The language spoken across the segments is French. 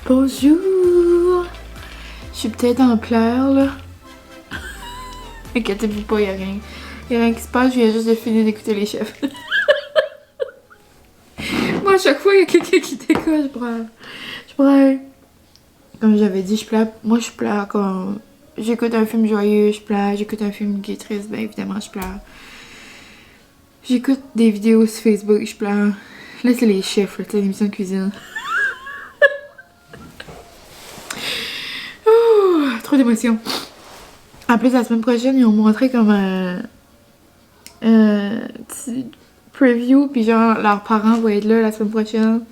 Bonjour! Je suis peut-être en pleurs, là. Inquiétez-vous pas, y'a rien. Y'a rien qui se passe, je viens juste de finir d'écouter les chefs. Moi, à chaque fois, il y a quelqu'un qui décolle, je pleure. Je pleure. Comme j'avais dit, je pleure. Moi, je pleure quand j'écoute un film joyeux, je pleure. J'écoute un film qui est triste, ben évidemment, je pleure. J'écoute des vidéos sur Facebook, je pleure. Là, c'est les chefs, là, c'est l'émission de cuisine. Trop d'émotions. En plus, la semaine prochaine, ils ont montré comme un petit preview, puis genre, leurs parents vont être là la semaine prochaine.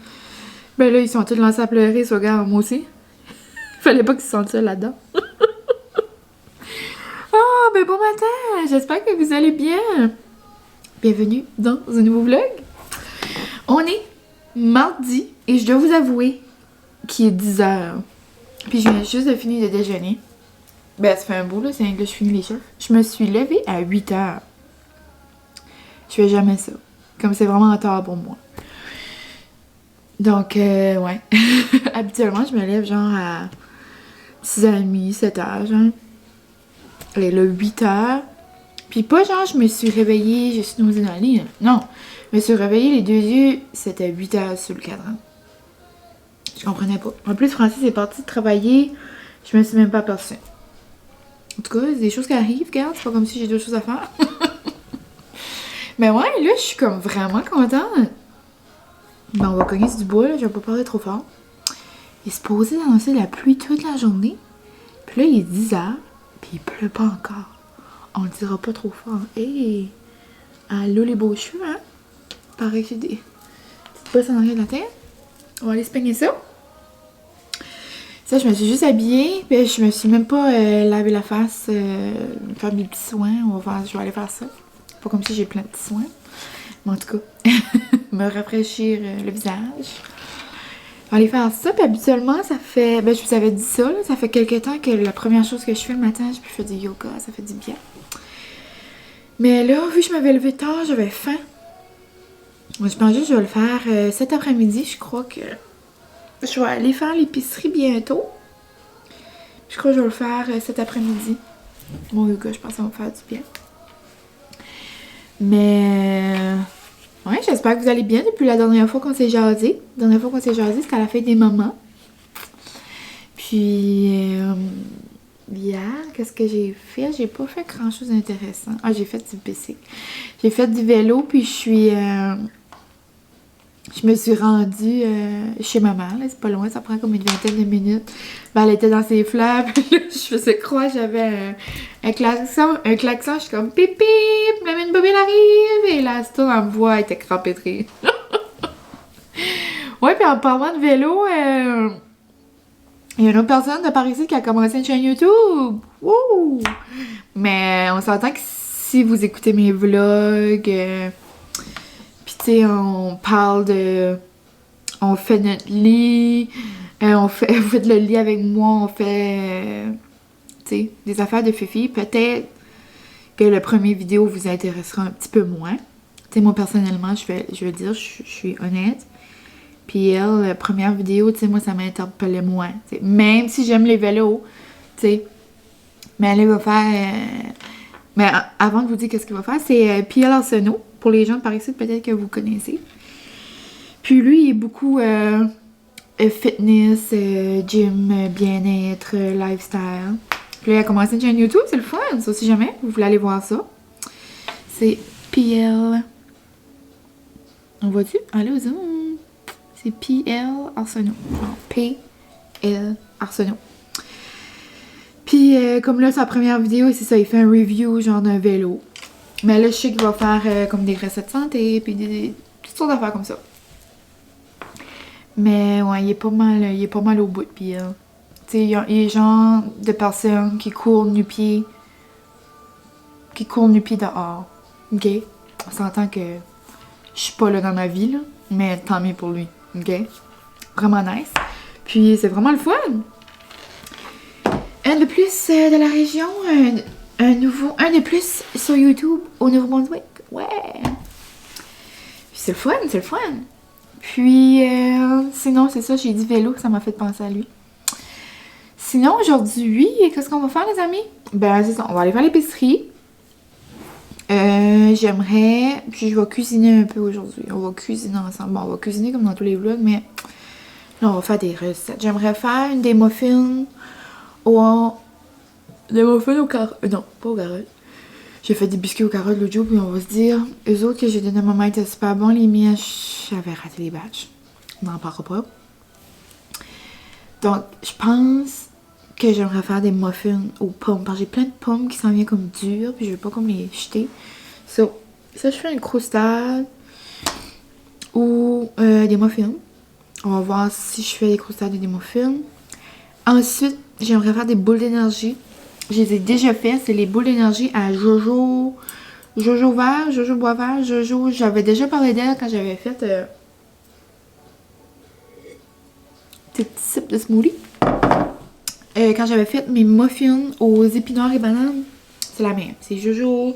Ben là, ils sont tous lancés à pleurer, ce gars, moi aussi. Fallait pas qu'ils se sentent seuls là-dedans. Oh, ben bon matin! J'espère que vous allez bien. Bienvenue dans un nouveau vlog. On est mardi, et je dois vous avouer qu'il est 10h. Puis je viens juste de finir de déjeuner. Ben, ça fait un bout, là, c'est que je finis les chefs. Je me suis levée à 8h. Je fais jamais ça. Comme c'est vraiment en tard pour moi. Donc, ouais. Habituellement, je me lève genre à 6h30, 7h, genre. Et là, 8h. Puis pas genre, je me suis réveillée, je suis snoozée dans le lit. Non. Je me suis réveillée, les deux yeux, c'était 8h sur le cadran. Je comprenais pas. En plus, Francis est parti travailler. Je me suis même pas aperçue. En tout cas, c'est des choses qui arrivent, regarde. C'est pas comme si j'ai d'autres choses à faire. Mais ouais, là, je suis comme vraiment contente. Ben, on va cogner sur du bois, là. Je vais pas parler trop fort. Il est supposé annoncer la pluie toute la journée. Puis là, il est 10h. Puis il pleut pas encore. On le dira pas trop fort. Hey! Allô, les beaux cheveux, hein? Pareil que j'ai des petites bosses en arrière de la tête. On va aller se peigner ça. Ça, je me suis juste habillée, puis je me suis même pas lavé la face, faire mes petits soins. Je vais aller faire ça. Pas comme si j'ai plein de petits soins. Mais en tout cas, me rafraîchir le visage. Je vais aller faire ça, puis habituellement, ça fait... Ben, je vous avais dit ça, là, ça fait quelques temps que la première chose que je fais le matin, je fais du yoga, ça fait du bien. Mais là, vu que je m'avais levé tard, j'avais faim. Moi, je pense juste que je vais le faire cet après-midi, je crois que... Je vais aller faire l'épicerie bientôt. Je crois que je vais le faire cet après-midi. Mon yoga, je pense que ça va me faire du bien. Mais... ouais, j'espère que vous allez bien depuis la dernière fois qu'on s'est jasé. La dernière fois qu'on s'est jasé, c'était à la fête des mamans. Puis... hier, qu'est-ce que j'ai fait? J'ai pas fait grand-chose d'intéressant. Ah, j'ai fait du bicycle. J'ai fait du vélo, puis je me suis rendue chez maman, là, c'est pas loin, ça prend comme une vingtaine de minutes. Ben, elle était dans ses fleurs, puis là, je faisais croire que j'avais un klaxon, je suis comme pip pip, la mine bobine arrive, et là, c'est tout en bois, elle était crampée de rire. Ouais, puis en parlant de vélo, il y a une autre personne de par ici qui a commencé une chaîne YouTube. Wouh! Mais on s'entend que si vous écoutez mes vlogs, on parle de... On fait notre lit, vous faites le lit avec moi, on fait... des affaires de fifi. Peut-être que le premier vidéo vous intéressera un petit peu moins. Moi, personnellement, je vais dire, je suis honnête. Puis elle, la première vidéo, moi, ça m'interpellait moins. Même si j'aime les vélos, Mais elle va faire... Mais avant de vous dire qu'est-ce qu'il va faire, c'est P.L. Arsenault. Pour les gens de par ici, peut-être que vous connaissez. Puis lui, il est beaucoup fitness, gym, bien-être, lifestyle. Puis là, il a commencé une chaîne YouTube, c'est le fun. Ça, si jamais vous voulez aller voir ça. C'est P.L. On voit-tu? Allez au zoom. C'est P.L. Arsenault. Non, P.L. Arsenault. Puis comme là, sa première vidéo, c'est ça, il fait un review genre d'un vélo. Mais là, je sais qu'il va faire comme des recettes santé, puis toutes sortes d'affaires comme ça. Mais ouais, il est pas mal au bout, puis tu sais, il y a les gens de personnes qui courent nu-pieds dehors, ok? On s'entend que je suis pas là dans ma vie, là, mais tant mieux pour lui, ok? Vraiment nice. Puis c'est vraiment le fun! Un de plus de la région, un de plus sur YouTube au Nouveau-Brunswick. Ouais! Puis c'est le fun, c'est le fun. Puis, sinon, c'est ça, j'ai dit vélo, ça m'a fait penser à lui. Sinon, aujourd'hui, qu'est-ce qu'on va faire, les amis? Ben, c'est ça, on va aller faire l'épicerie. J'aimerais... Puis, je vais cuisiner un peu aujourd'hui. On va cuisiner ensemble. Bon, on va cuisiner comme dans tous les vlogs, mais là, on va faire des recettes. J'aimerais faire des muffins au... Des muffins aux carottes. Non, pas aux carottes. J'ai fait des biscuits aux carottes l'autre jour, puis on va se dire, eux autres que j'ai donné à maman étaient super bons, les miens, j'avais raté les batchs. On n'en parlera pas. Donc, je pense que j'aimerais faire des muffins aux pommes, parce que j'ai plein de pommes qui s'en viennent comme dures, puis je veux pas comme les jeter. So, ça, je fais une croustade ou des muffins. On va voir si je fais des croustades et des muffins. Ensuite, j'aimerais faire des boules d'énergie. Je les ai déjà fait, c'est les boules d'énergie à Jojo vert, Jojo bois vert, Jojo... J'avais déjà parlé d'elle quand j'avais fait petit sip de smoothie. Quand j'avais fait mes muffins aux épinards et bananes, c'est la même. C'est Jojo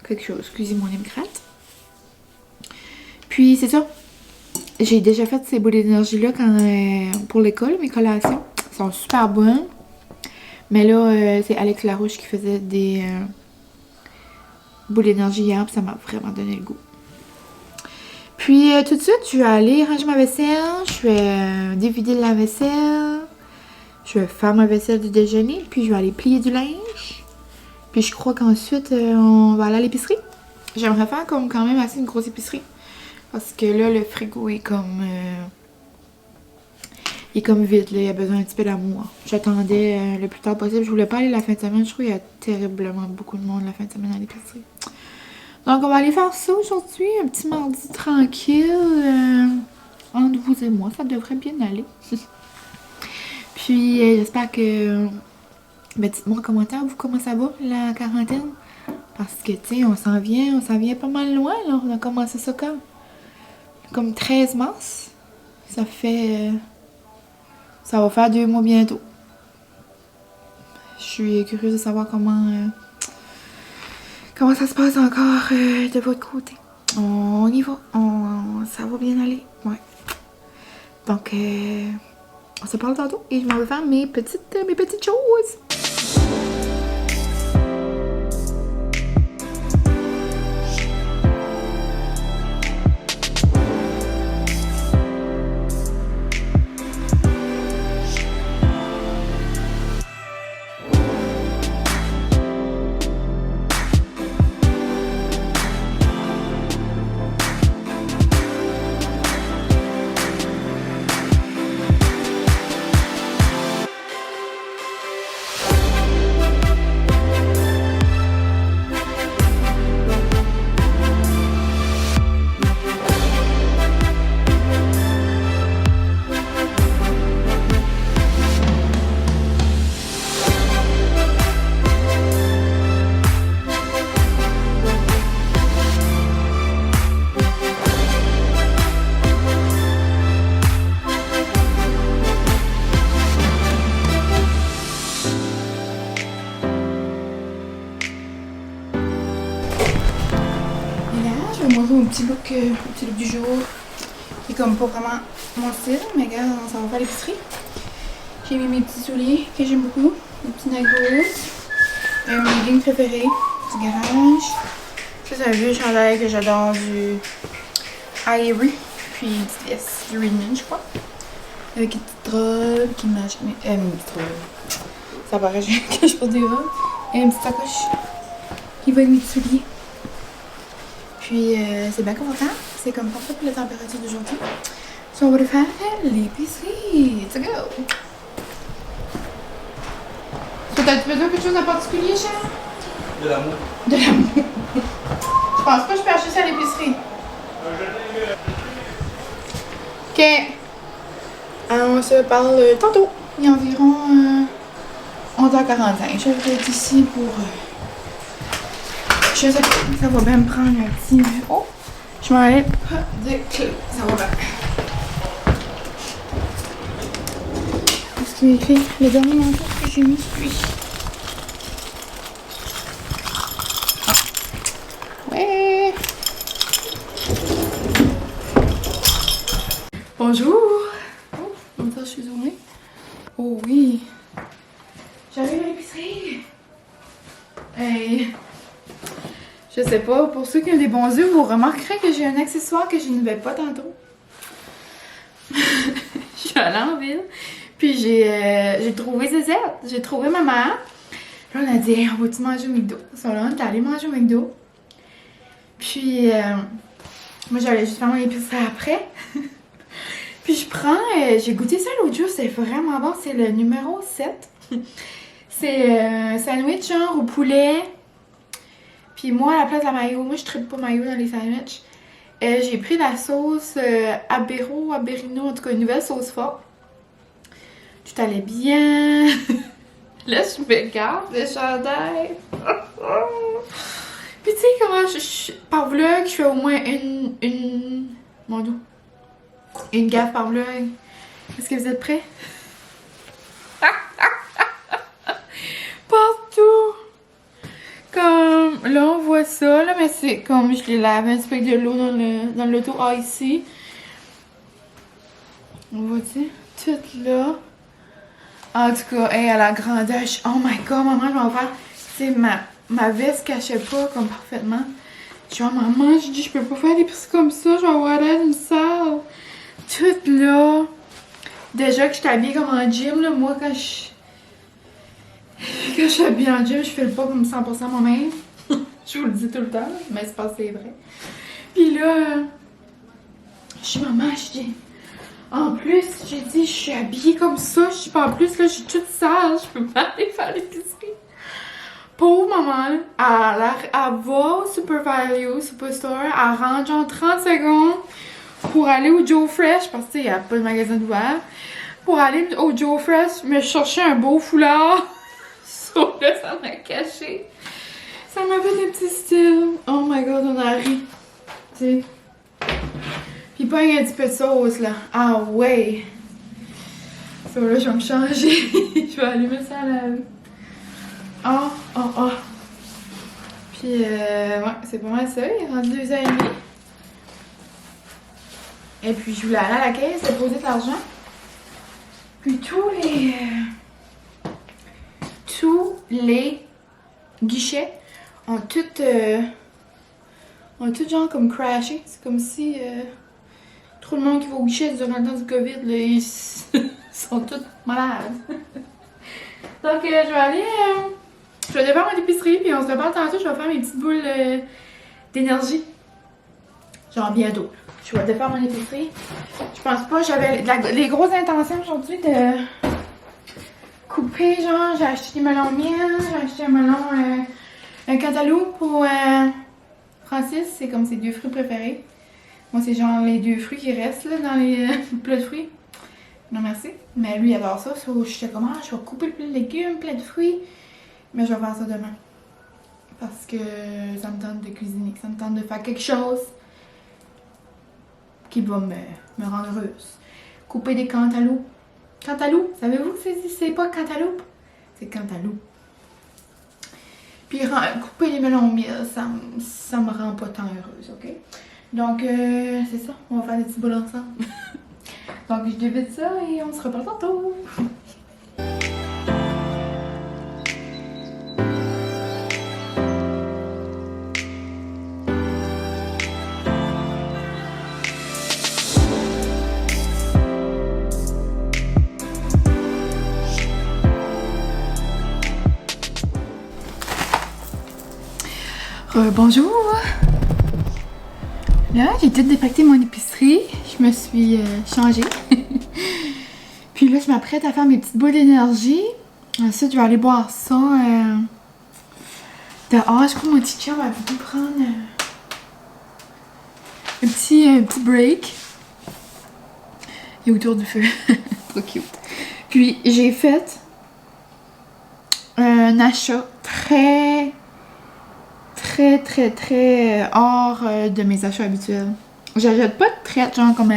quelque chose, excusez mon émicrate. Puis c'est ça. J'ai déjà fait ces boules d'énergie-là pour l'école, mes collations. Elles sont super bonnes. Mais là, c'est Alex Larouche qui faisait des boules d'énergie hier, puis ça m'a vraiment donné le goût. Puis tout de suite, je vais aller ranger ma vaisselle, je vais dévider la vaisselle, je vais faire ma vaisselle du déjeuner, puis je vais aller plier du linge. Puis je crois qu'ensuite, on va aller à l'épicerie. J'aimerais faire comme quand même assez une grosse épicerie. Parce que là, le frigo est comme... il est comme vide, là. Il a besoin un petit peu d'amour. J'attendais le plus tard possible. Je voulais pas aller la fin de semaine. Je trouve qu'il y a terriblement beaucoup de monde la fin de semaine à l'épicerie. Donc, on va aller faire ça aujourd'hui. Un petit mardi tranquille. Entre vous et moi. Ça devrait bien aller. Puis, j'espère que... Ben, dites-moi en commentaire, vous, comment ça va, la quarantaine? Parce que, tu sais, on s'en vient pas mal loin, là. On a commencé ça comme 13 mars. Ça fait... ça va faire 2 mois bientôt. Je suis curieuse de savoir comment ça se passe encore de votre côté. On y va. Ça va bien aller. Ouais. Donc, on se parle tantôt et je m'en vais faire mes petites choses. Mon petit look du jour, qui est comme pas vraiment mon style, mais regarde, on s'en va à l'épicerie. J'ai mis mes petits souliers que j'aime beaucoup, mes petits Nike, mes lignes préférées du garage. Ça, c'est un vieux chandail que j'adore du Ivory, puis une petite veste du Redmond, je crois. Avec une petite robe qui match. Une petite robe. Ça paraît que je porte des robes. Et une petite sacoche qui va être mes petits souliers. Puis c'est bien confortable, c'est comme parfait pour la température d'aujourd'hui. So on va aller faire l'épicerie. Let's go! So t'as-tu besoin de quelque chose en particulier, cher? De l'amour. De l'amour. Je pense pas que je peux acheter ça à l'épicerie. Ok. On se parle tantôt. Il y a environ 11h45. Je vais être ici pour... je sais pas, ça va bien me prendre un petit... Oh! Je m'en allais pas de clés. Ça va bien. Est-ce que les clés, le dernier manteau que j'ai mis, lui. Ouais! Bonjour! Oh, je suis zoomée. Oh oui! J'arrive à l'épicerie! Hey! Je sais pas, pour ceux qui ont des bons yeux, vous remarquerez que j'ai un accessoire que je n'avais pas tantôt. Je suis allée en ville, puis j'ai trouvé Zézette, j'ai trouvé ma mère. Là, on a dit, hey, on va-tu manger au McDo? Ça, là, on est allé manger au McDo. Puis, moi, j'allais juste faire mon épicerie après. Puis, je prends, j'ai goûté ça l'autre jour, c'est vraiment bon, c'est le numéro 7. C'est un sandwich genre au poulet. Puis moi, à la place de la mayo, moi je tripe pas mayo dans les sandwichs. J'ai pris la sauce Aberino, en tout cas une nouvelle sauce forte. Tout allait bien. Là, je me garde le chandail. Puis tu sais comment par vlog, je fais au moins mon Dieu, une gaffe par vlog. Est-ce que vous êtes prêts? Partout! Comme, là, on voit ça, là, mais c'est comme je les lave un petit peu avec de l'eau dans l'auto ici. On voit-tu? Tout là. En tout cas, hey, à la grandeur, oh my god, maman, je vais faire. Tu sais, ma veste cachait pas comme parfaitement. Je dis, oh maman, je dis, je peux pas faire des pistes comme ça, je vais avoir l'air d'une salle. Tout là. Déjà que je suis habillée comme en gym, là, moi, quand je suis habillée en gym, je fais le pas comme 100% moi-même. Je vous le dis tout le temps, mais c'est pas c'est vrai. Puis là, je dis, maman, je dis, en plus, j'ai dit, je suis habillée comme ça, je dis, en plus, là, je suis toute sale, je peux pas aller faire l'épicerie. Pauvre maman, elle va au Super Value, Superstore, elle rentre genre 30 secondes pour aller au Joe Fresh, parce que, il n'y a pas de magasin ouvert. Pour aller au Joe Fresh, me chercher un beau foulard. So là, ça m'a caché. Ça m'a fait des petits styles. Oh my god, on a ri. Tu sais. Puis pas un petit peu de sauce, là. Ah ouais. So là, je vais me changer. Je vais allumer ça à la vie. Oh. Puis, ouais, c'est pas mal ça. Il est rendu 2h30. Et puis, je voulais aller à la caisse déposer de l'argent. Puis tous les guichets ont tout genre comme crashé. C'est comme si trop de monde qui va au guichet durant le temps du COVID, là, ils sont tous malades. Donc je vais aller, je vais défaire mon épicerie, puis on se reparle tantôt, je vais faire mes petites boules d'énergie. Genre bientôt. Je vais défaire mon épicerie. Je pense pas, j'avais les grosses intentions aujourd'hui de couper, genre, j'ai acheté des melons miel, j'ai acheté un melon, un cantaloupe pour Francis, c'est comme ses 2 fruits préférés. Moi, c'est genre les 2 fruits qui restent là, dans les plats de fruits. Non, merci. Mais lui, il adore ça. So, je sais comment, je vais couper le plat de légumes, plat de fruits. Mais je vais faire ça demain. Parce que ça me tente de cuisiner, ça me tente de faire quelque chose qui va me rendre heureuse. Couper des cantaloupes. Cantaloupe, savez-vous que c'est pas cantaloupe? C'est cantaloupe. Puis couper les melons au miel, ça me rend pas tant heureuse, ok? Donc, c'est ça, on va faire des petits boules ensemble. Donc, je débute ça et on se reparle tantôt. Bonjour! Là, j'ai tout dépaqueté mon épicerie. Je me suis changée. Puis là, je m'apprête à faire mes petites boules d'énergie. Ensuite, je vais aller boire ça dehors. Je crois que mon petit chien va venir prendre un petit break. Il est autour du feu. Trop cute. Puis, j'ai fait un achat très hors de mes achats habituels. J'achète pas de traite, genre comme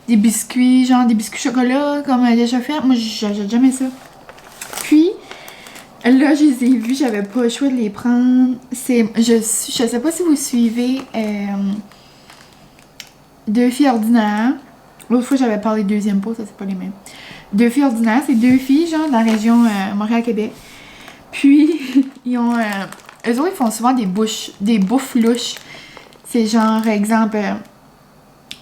des biscuits, genre des biscuits chocolat, comme déjà fait. Moi, j'achète jamais ça. Puis, là, je les ai vus, j'avais pas le choix de les prendre. Je sais pas si vous suivez Deux filles ordinaires L'autre fois, j'avais parlé de deuxième pot, ça c'est pas les mêmes. Deux filles ordinaires, c'est deux filles, genre, de la région Montréal-Québec. Puis, ils ont... eux autres, ils font souvent des bouffes louches. C'est genre, exemple,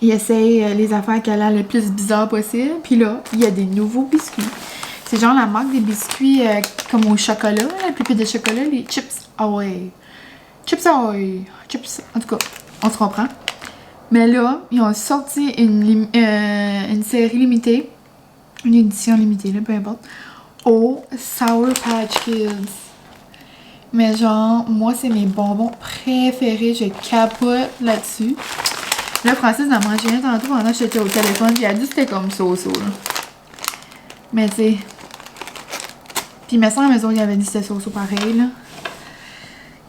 ils essayent les affaires qui a l'air le plus bizarre possible. Puis là, il y a des nouveaux biscuits. C'est genre la marque des biscuits comme au chocolat, la pépite de chocolat, les Chips Ahoy. Chips Ahoy. Chips, en tout cas, on se comprend. Mais là, ils ont sorti une série limitée, une édition limitée, là, peu importe, au Sour Patch Kids. Mais genre, moi, c'est mes bonbons préférés. Je capote là-dessus. Là, Francis en a mangé un tantôt pendant que j'étais au téléphone. Puis elle a dit que c'était comme so-so, là. Mais tu sais... Puis, mais ça, à la maison, il avait dit que c'était so-so pareil, là.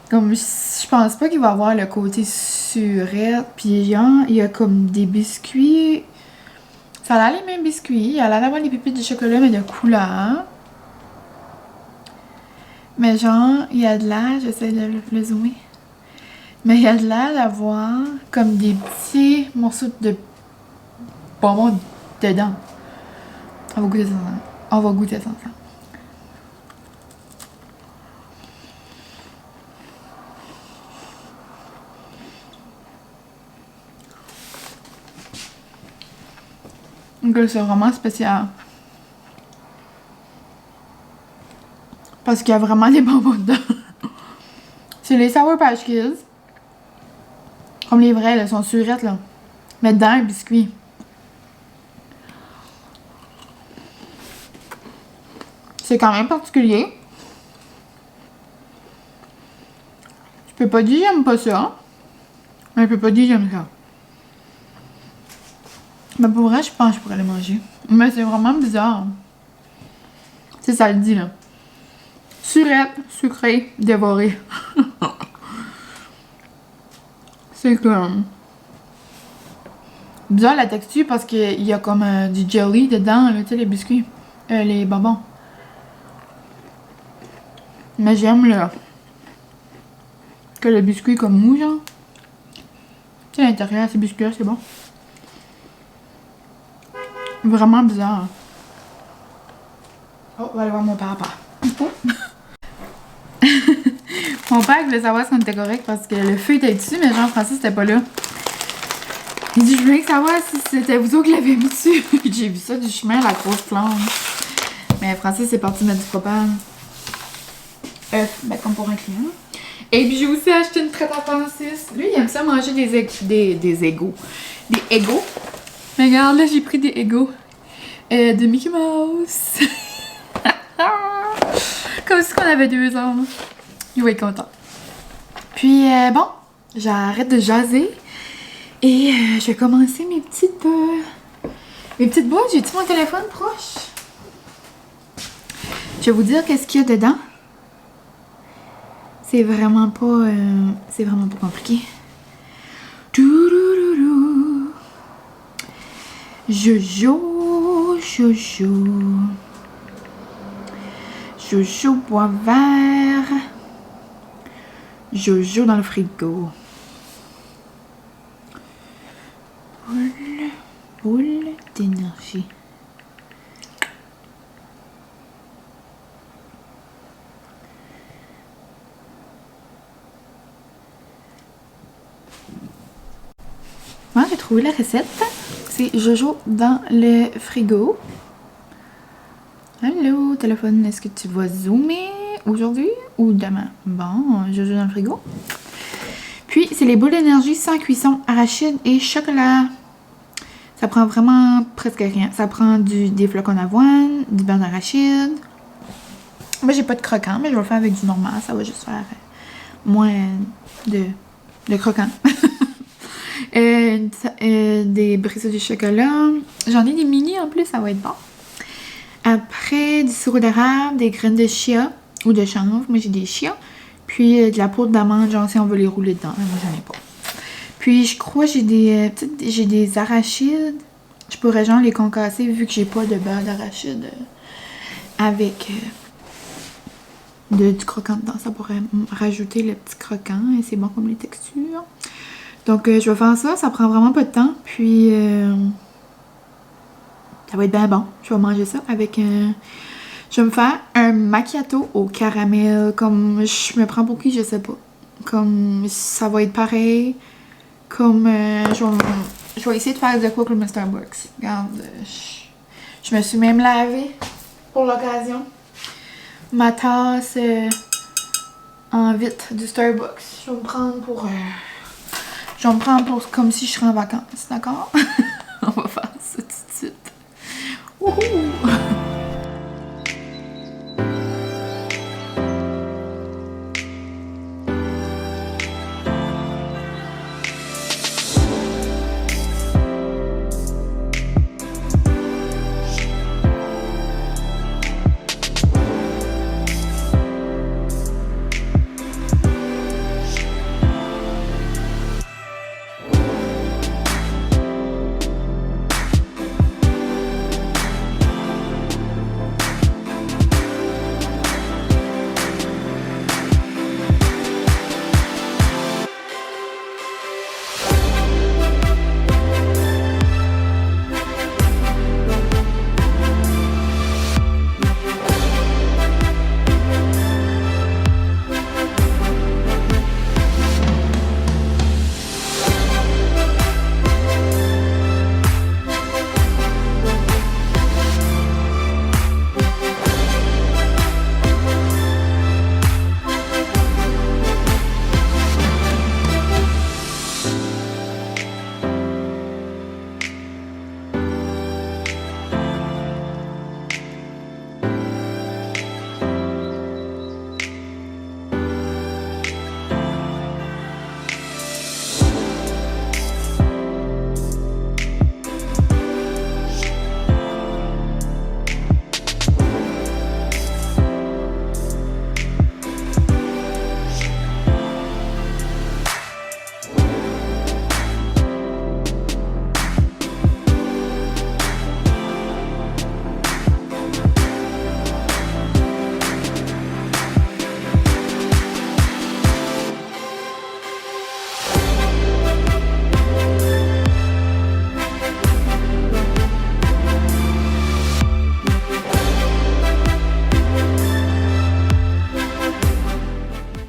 Comme, je pense pas qu'il va avoir le côté surette. Puis, genre, il y a comme des biscuits... Ça a l'air les mêmes biscuits. Il a l'air d'avoir des pépites de chocolat, mais de couleur. Mais genre, il y a de l'air, j'essaie de le zoomer. Mais il y a de l'air d'avoir comme des petits morceaux de bonbons dedans. On va goûter ça ensemble. On va goûter ça ensemble. Donc c'est vraiment spécial. Parce qu'il y a vraiment des bonbons dedans. C'est les Sour Patch Kids. Comme les vrais, là, sont surettes, là. Mais dedans, un biscuit. C'est quand même particulier. Je peux pas dire j'aime pas ça. Mais je peux pas dire j'aime ça. Mais pour vrai, je pense que je pourrais les manger. Mais c'est vraiment bizarre. C'est ça le dit, là. Surette, sucré, dévoré. C'est comme... bizarre la texture parce qu'il y a comme du jelly dedans, là, tu sais, les biscuits. Les bonbons. Mais j'aime là que le biscuit est comme mou, genre. Tu sais, à l'intérieur, ces biscuits-là, c'est bon. Vraiment bizarre. Oh, on va aller voir mon papa. Oh. Mon père voulait savoir si on était correct parce que le feu était dessus, mais Jean-Francis c'était pas là. Il dit, je voulais savoir si c'était vous autres qui l'avez mis dessus. J'ai vu ça du chemin, la grosse flamme. Mais Francis est parti mettre du propane. Ben, comme pour un client. Et puis j'ai aussi acheté une traite à Francis. Lui, il aime ça manger des égos. Des égos. Mais regarde, là, j'ai pris des égos de Mickey Mouse. Comme si on avait 2 ans. Il va être content. Puis, bon, j'arrête de jaser. Et je vais commencer mes petites boules. J'ai-tu mon téléphone proche? Je vais vous dire qu'est-ce qu'il y a dedans. C'est vraiment pas compliqué. Jojo. Jojo bois vert. Jojo dans le frigo. Boule d'énergie. Moi, j'ai trouvé la recette. C'est Jojo dans le frigo. Allô, téléphone, est-ce que tu vas zoomer aujourd'hui ou demain? Bon, Jojo dans le frigo. Puis, c'est les boules d'énergie sans cuisson, arachide et chocolat. Ça prend vraiment presque rien. Ça prend des flocons d'avoine, du beurre d'arachide. Moi, j'ai pas de croquant, mais je vais le faire avec du normal. Ça va juste faire moins de croquant. Des briseaux de chocolat. J'en ai des mini en plus, ça va être bon. Après, du sirop d'érable, des graines de chia ou de chanvre. Moi, j'ai des chia. Puis, de la poudre d'amande, genre si on veut les rouler dedans. Mais moi, j'en ai pas. Puis, je crois que j'ai des arachides. Je pourrais genre les concasser vu que j'ai pas de beurre d'arachide avec du croquant dedans. Ça pourrait rajouter le petit croquant et c'est bon comme les textures. Donc, je vais faire ça. Ça prend vraiment pas de temps. Puis, Ça va être bien bon. Je vais manger ça avec un... Je vais me faire un macchiato au caramel. Comme je me prends pour qui, je sais pas. Comme ça va être pareil. Comme je vais essayer de faire de quoi comme le Starbucks. Regarde, je me suis même lavée pour l'occasion. Ma tasse en vitre du Starbucks. Je vais me prendre pour... je vais me prendre pour comme si je serais en vacances, d'accord? On va faire ça tout de suite. Wouhou!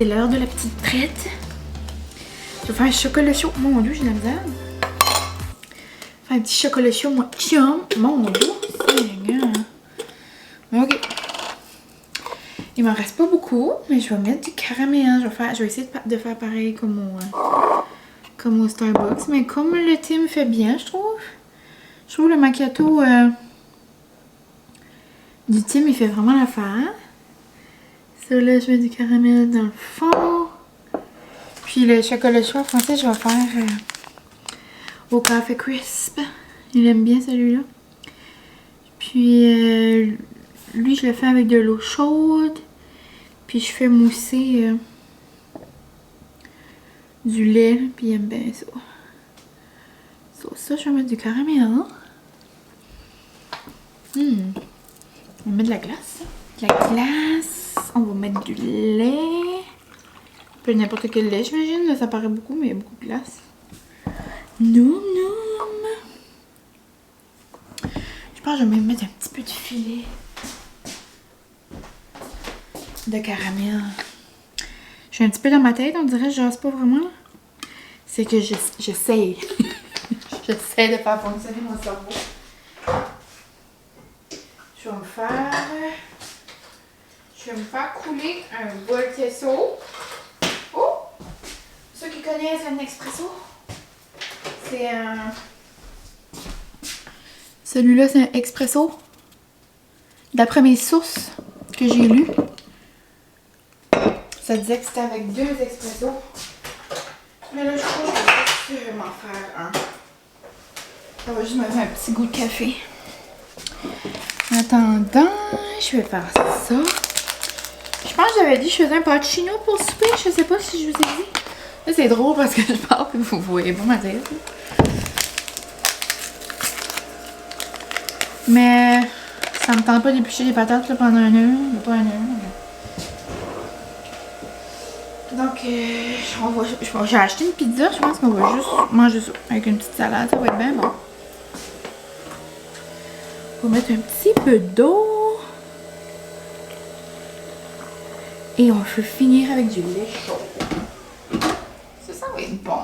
C'est l'heure de la petite traite. Je vais faire un chocolat chaud. Mon dieu, j'ai de la misère. Faire un petit chocolat chaud, moi. Chum. Mon dieu, Seigneur. Ok. Il m'en reste pas beaucoup, mais je vais mettre du caramel. Je vais essayer de faire pareil comme au Starbucks. Mais comme le thé me fait bien, je trouve. Je trouve le macchiato du thé, il fait vraiment l'affaire. Ça, là, je mets du caramel dans le fond. Puis le chocolat chaud français, je vais faire au café crisp. Il aime bien celui-là. Puis lui, je le fais avec de l'eau chaude. Puis je fais mousser du lait. Puis il aime bien ça. Sur ça, je vais mettre du caramel. On va mettre de la glace. De la glace. On va mettre du lait. Un peu n'importe quel lait, j'imagine. Là, ça paraît beaucoup, mais il y a beaucoup de glace. Noum, noum. Je pense que je vais même mettre un petit peu de filet de caramel. Je suis un petit peu dans ma tête, on dirait que je jase pas vraiment. C'est que j'essaye. J'essaie de faire fonctionner mon cerveau. Je vais me faire couler un voltesso. Oh! Ceux qui connaissent un expresso, c'est un... Celui-là, c'est un expresso. D'après mes sources que j'ai lues, ça disait que c'était avec 2 expressos. Mais là, je crois que je vais m'en faire un. Ça va juste me faire un petit goût de café. En attendant, je vais faire ça. Je pense que j'avais dit que je faisais un pacchino pour souper. Je sais pas si je vous ai dit. Là, c'est drôle parce que je parle et vous voyez pas ma tête. Mais ça me tente pas d'éplucher les patates là, pendant 1 heure. Mais pas 1 heure. Donc, j'ai acheté une pizza. Je pense qu'on va juste manger ça avec une petite salade. Ça va être bien bon. On va mettre un petit peu d'eau. Et on peut finir avec du lait chaud. Ça va être bon.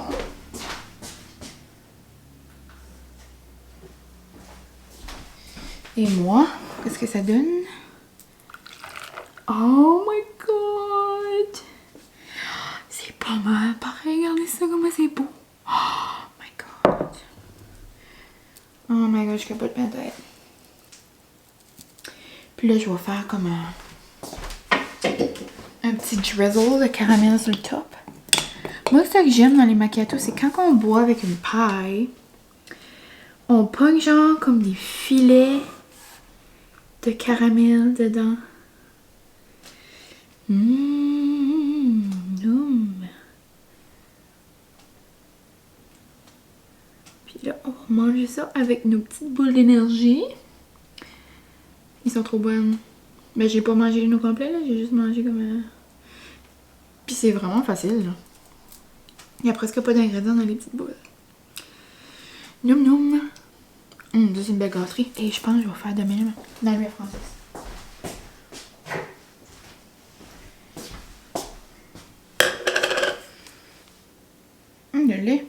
Et moi, qu'est-ce que ça donne? Oh my god! C'est pas mal pareil, regardez ça comment c'est beau. Oh my god! Oh my god, je capote ma tête. Puis là, je vais faire comme un petit drizzle de caramel sur le top. Moi, ce que j'aime dans les macchiatos, c'est quand on boit avec une paille, on pogne genre comme des filets de caramel dedans. Puis là, on va manger ça avec nos petites boules d'énergie. Ils sont trop bonnes. Mais j'ai pas mangé une au complet, là. J'ai juste mangé comme... Puis c'est vraiment facile, là. Il y a presque pas d'ingrédients dans les petites boules. Noum noum. Ça, c'est une belle gâterie. Et je pense que je vais faire demain dans le français. Le lait.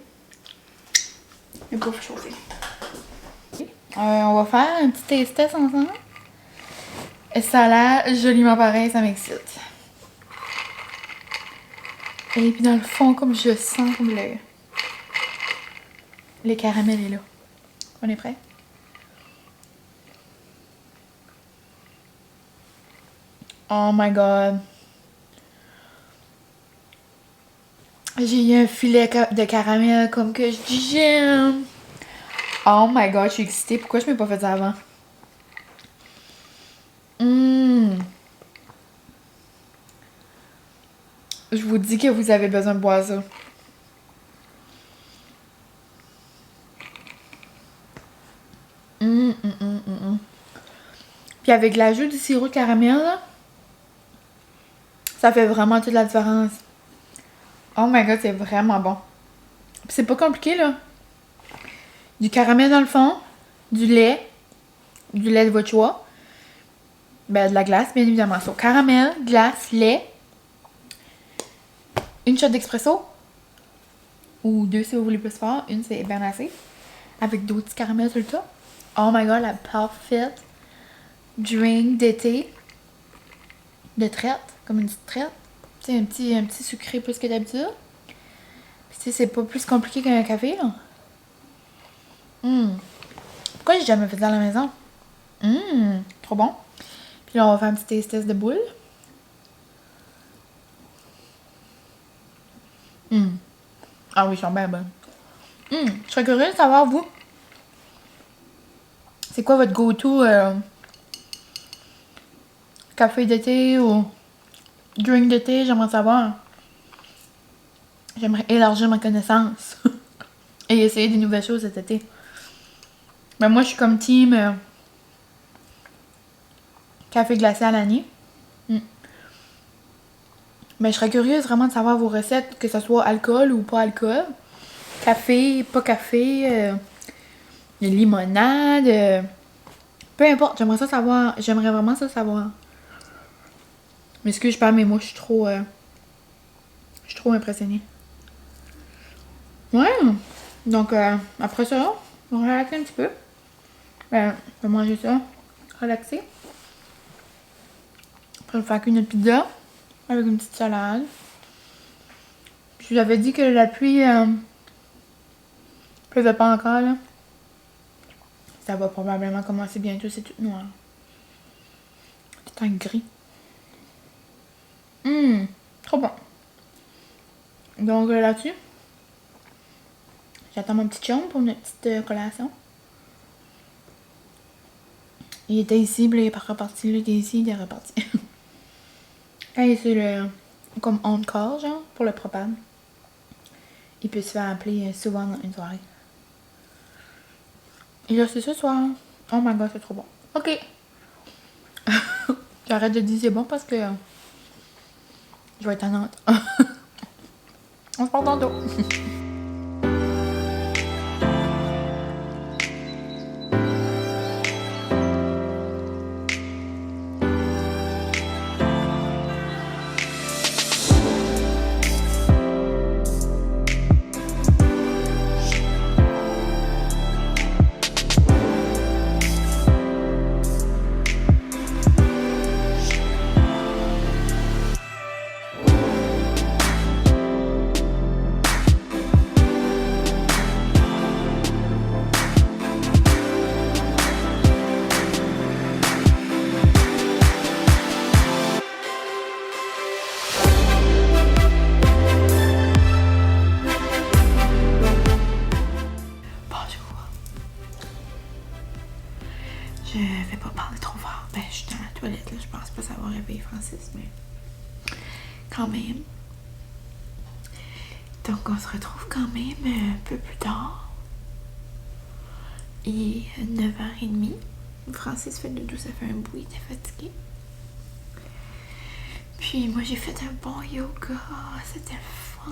Le pas chauffer. On va faire un petit taste test ensemble. Et ça a l'air joliment pareil, ça m'excite. Et puis dans le fond, comme je sens comme le caramel est là. On est prêt? Oh my god. J'ai eu un filet de caramel comme que je dis j'aime. Oh my god, je suis excitée. Pourquoi je m'ai pas fait ça avant? Je vous dis que vous avez besoin de boire ça. Puis avec l'ajout du sirop de caramel, là, ça fait vraiment toute la différence. Oh my god, c'est vraiment bon. Puis c'est pas compliqué, là. Du caramel dans le fond, du lait de votre choix. Ben, de la glace, bien évidemment. So, caramel, glace, lait. Une shot d'expresso. Ou deux si vous voulez plus fort. Une, c'est bien assez. Avec d'autres petits caramels sur le top. Oh my god, la parfaite drink d'été. De traite. Comme une petite traite. Tu sais, un petit sucré plus que d'habitude. Puis tu sais, c'est pas plus compliqué qu'un café, là. Pourquoi j'ai jamais fait ça à la maison? Trop bon. Puis là, on va faire un petit taste test de boule. Ah oui, ils sont bien bonnes. Je serais curieuse de savoir, vous, c'est quoi votre go-to café d'été ou drink d'été? J'aimerais savoir. J'aimerais élargir ma connaissance et essayer des nouvelles choses cet été. Mais moi, je suis comme team café glacé à l'année. Mais je serais curieuse vraiment de savoir vos recettes, que ce soit alcool ou pas alcool. Café, pas café, limonade. Peu importe, j'aimerais ça savoir. J'aimerais vraiment ça savoir. Mais ce que je parle, mais moi, je suis trop impressionnée. Ouais. Donc, après ça, on va relaxer un petit peu. On va manger ça. Relaxer. Après, on va faire qu'une pizza. Avec une petite salade. Je vous avais dit que la pluie pleuvait pas encore, là. Ça va probablement commencer bientôt, c'est tout noir. C'est un gris. Trop bon. Donc là-dessus, j'attends mon petit chum pour une petite collation. Il était ici, puis il est reparti. Lui, il était ici, il est reparti. Quand il est sur le... comme on-call, genre, pour le propane. Il peut se faire appeler souvent dans une soirée. Et là, c'est ce soir. Oh my god, c'est trop bon. Ok. J'arrête de dire c'est bon parce que je vais être tannante. On se parle tantôt. Je vais pas parler trop fort. Ben, je suis dans la toilette, là. Je pense pas savoir réveiller Francis, mais quand même. Donc, on se retrouve quand même un peu plus tard. Il est 9h30. Francis fait dodo, ça fait un bout, il était fatigué. Puis, moi, j'ai fait un bon yoga. C'était fun.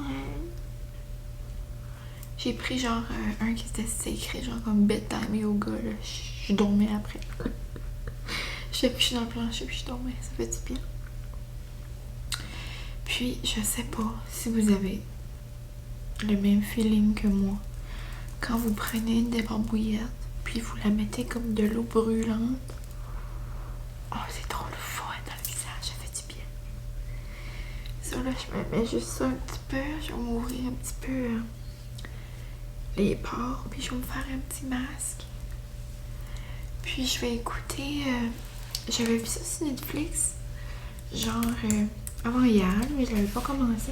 J'ai pris genre un qui était écrit genre comme bedtime yoga, là. Je dormais après. Je suis dans le plancher puis je dormais, ça fait du bien. Puis je sais pas si vous avez le même feeling que moi. Quand vous prenez une débarbouillette puis vous la mettez comme de l'eau brûlante. Oh, c'est trop le fun dans le visage, ça fait du bien. Ça là, je me mets juste ça un petit peu, je vais m'ouvrir un petit peu les pores puis je vais me faire un petit masque. Puis je vais écouter, j'avais vu ça sur Netflix, genre avant hier, mais je l'avais pas commencé.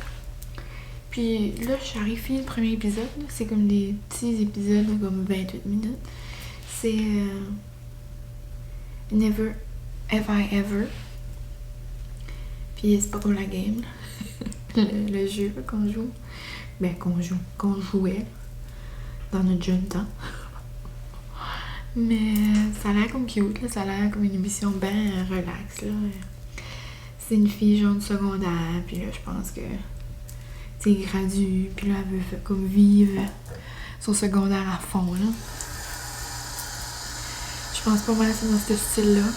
Puis là, j'arrive fini le premier épisode, c'est comme des petits épisodes de comme 28 minutes. C'est Never Have I Ever. Puis c'est pas comme la game, le jeu qu'on joue. Ben qu'on jouait dans notre jeune temps. Mais ça a l'air comme cute, là. Ça a l'air comme une émission ben relax, là. C'est une fille genre de secondaire, puis là, je pense que c'est gradue, puis là, elle veut comme vivre son secondaire à fond, là. Je pense pas mal c'est dans ce style-là.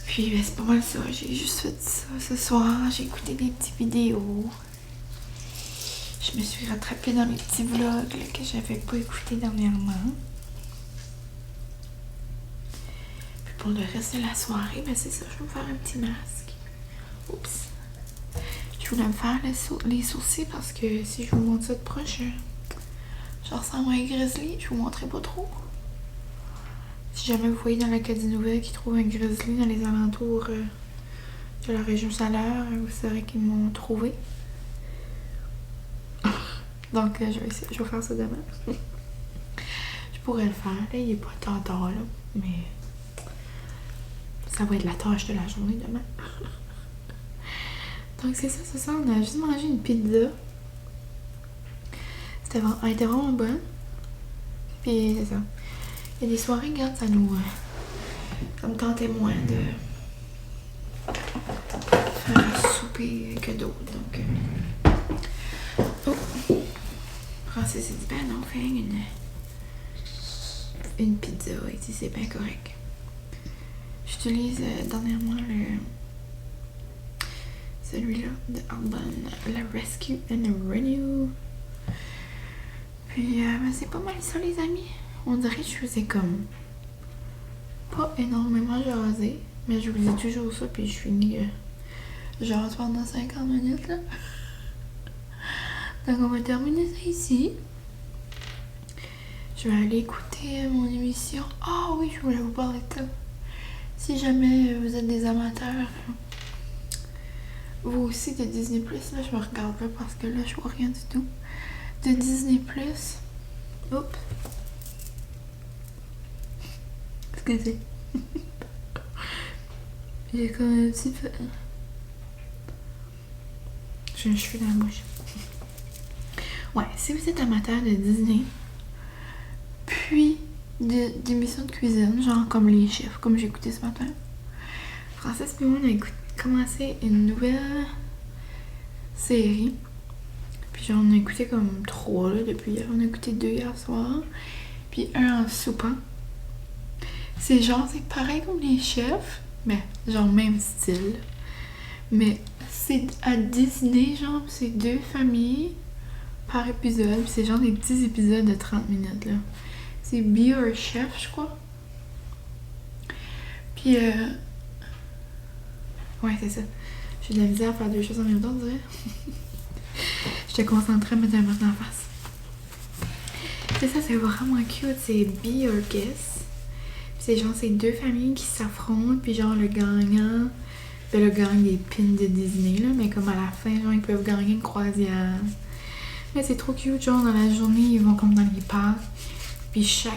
Puis, ben, c'est pas mal ça. J'ai juste fait ça ce soir. J'ai écouté des petites vidéos. Je me suis rattrapée dans mes petits vlogs là, que j'avais pas écoutés dernièrement. Puis pour le reste de la soirée, ben c'est ça, je vais me faire un petit masque. Oups. Je voulais me faire les sourcils parce que si je vous montre ça de proche, je ressemble à un grizzly, je vous montrerai pas trop. Si jamais vous voyez dans l'Acadie Nouvelle qui trouve un grizzly dans les alentours de la région Chaleur, vous saurez qu'ils m'ont trouvé. Donc, je vais faire ça demain. Je pourrais le faire, là, il est pas tant tard, là, mais ça va être la tâche de la journée demain. Donc, c'est ça, ce soir, on a juste mangé une pizza. Elle était vraiment bonne. Puis, c'est ça. Il y a des soirées, regarde, ça me tentait moins de faire un souper que d'autres, donc... Oh! Francis s'est dit, ben non, fais une pizza, et si c'est bien correct. J'utilise dernièrement celui-là de Alban, la Rescue and Renew. Puis ben, c'est pas mal ça, les amis. On dirait que je faisais comme pas énormément jaser, mais je vous dis toujours ça, puis je finis jase pendant 50 minutes là. Donc on va terminer ça ici. Je vais aller écouter mon émission. Ah oui, je voulais vous parler de ça. Si jamais vous êtes des amateurs, vous aussi de Disney+, là je me regarde pas parce que là je vois rien du tout. De Disney+. Oups. Excusez. J'ai comme un petit peu... J'ai un cheveu dans la bouche. Ouais, si vous êtes amateur de Disney, puis d'émissions de cuisine, genre comme les chefs, comme j'ai écouté ce matin, Francis et moi, on a commencé une nouvelle série. Puis genre, on a écouté comme 3 là, depuis hier. On a écouté 2 hier soir, puis 1 en soupant. C'est genre, c'est pareil comme les chefs, mais genre même style. Mais c'est à Disney, genre, c'est 2 familles par épisode. Puis c'est genre des petits épisodes de 30 minutes, là. C'est Be Your Chef, je crois. Puis, ouais, c'est ça. J'ai de la misère à faire 2 choses en même temps, on dirait. J'étais concentrée à mettre un masque en face. C'est ça, c'est vraiment cute. C'est Be Your Guest. Puis c'est genre, c'est 2 familles qui s'affrontent. Puis genre, le gagnant... Ben, le gagne des pins de Disney, là. Mais comme à la fin, genre, ils peuvent gagner une croisière. Mais c'est trop cute, genre, dans la journée, ils vont comme dans les parcs. Puis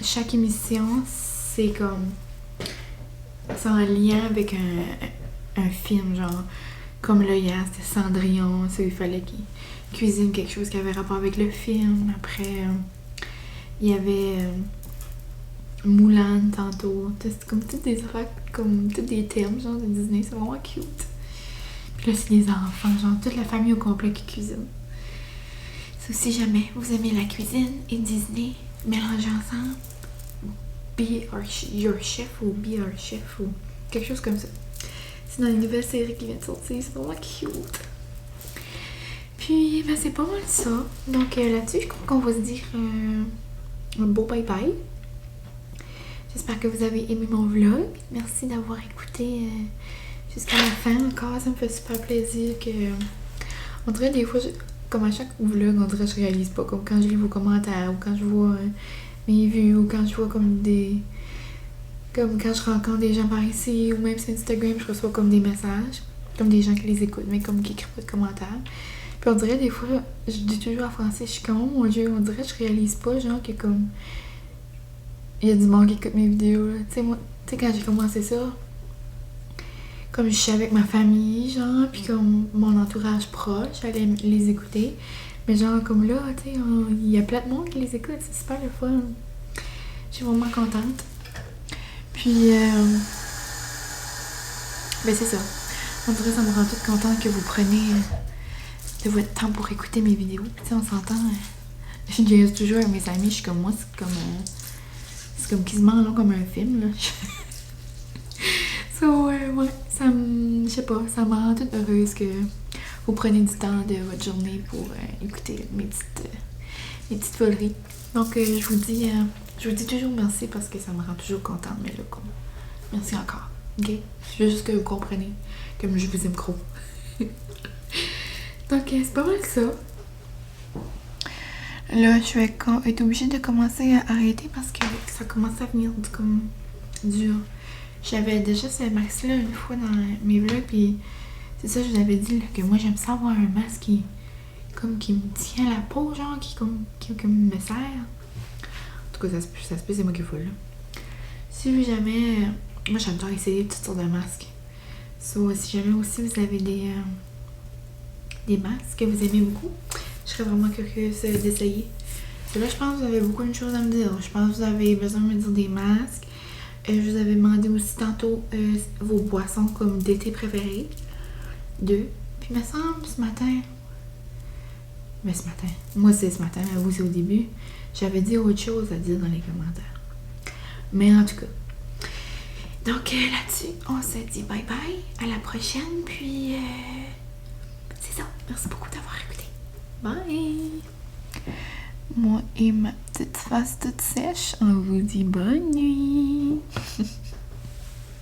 chaque émission, c'est comme... C'est en lien avec un film, genre... Comme là, hier, c'était Cendrillon, ça, il fallait qu'il cuisine quelque chose qui avait rapport avec le film. Après, il y avait Moulin tantôt. C'est comme toutes des affaires, comme tous des termes, genre de Disney, c'est vraiment cute. Puis là, c'est des enfants, genre toute la famille au complet qui cuisine. So, si jamais vous aimez la cuisine et Disney, mélangez ensemble, Your Chef ou Be Our Chef ou quelque chose comme ça. C'est dans une nouvelle série qui vient de sortir, c'est vraiment cute. Puis, ben, c'est pas mal ça. Donc là-dessus, je crois qu'on va se dire un beau bye-bye. J'espère que vous avez aimé mon vlog. Merci d'avoir écouté jusqu'à la fin encore. Ça me fait super plaisir que... On dirait des fois, comme à chaque vlog, on dirait que je réalise pas. Comme quand je lis vos commentaires ou quand je vois mes vues ou quand je vois comme des... Comme quand je rencontre des gens par ici ou même sur Instagram, je reçois comme des messages. Comme des gens qui les écoutent, mais comme qui écrivent pas de commentaires. Puis on dirait des fois, je dis toujours en français, je suis comme, oh mon Dieu, on dirait que je réalise pas, genre que comme... Il y a du monde qui écoute mes vidéos, là. Tu sais, moi, tu sais, quand j'ai commencé ça, comme je suis avec ma famille, genre, puis comme mon entourage proche, j'allais les écouter. Mais genre, comme là, tu sais, il y a plein de monde qui les écoute, c'est super le fun. Je suis vraiment contente. Puis, ben c'est ça. On dirait que ça me rend toute contente que vous preniez de votre temps pour écouter mes vidéos. Tu sais, on s'entend. Je dis toujours à mes amis, je suis comme moi, c'est comme quasiment long comme un film, là. So, ouais, ça me... Je sais pas, ça me rend toute heureuse que vous prenez du temps de votre journée pour écouter mes petites foleries. Donc, je vous dis toujours merci parce que ça me rend toujours contente, mais là, comme... Merci encore, ok? Je veux juste que vous compreniez comme je vous aime gros. Donc, c'est pas mal que ça. Là, je vais être obligée de commencer à arrêter parce que ça commence à venir comme dur. J'avais déjà ce masque-là une fois dans mes vlogs, puis c'est ça, je vous avais dit là, que moi j'aime ça avoir un masque qui me tient la peau, genre, qui me serre. En tout cas, ça se peut, c'est moi qui est folle. Si jamais. Moi j'adore essayer toutes sortes de masques. So, si jamais aussi vous avez des masques que vous aimez beaucoup, je serais vraiment curieuse d'essayer. Là, je pense que vous avez beaucoup de choses à me dire. Je pense que vous avez besoin de me dire des masques. Je vous avais demandé aussi tantôt vos boissons comme d'été préférées. 2. Puis, il me semble, ce matin... Mais ce matin. Moi, c'est ce matin, mais vous, c'est au début. J'avais dit autre chose à dire dans les commentaires. Mais en tout cas. Donc, là-dessus, on se dit bye-bye. À la prochaine. Puis, c'est ça. Merci beaucoup d'avoir écouté. Bye! Moi et ma petite face toute sèche, on vous dit bonne nuit!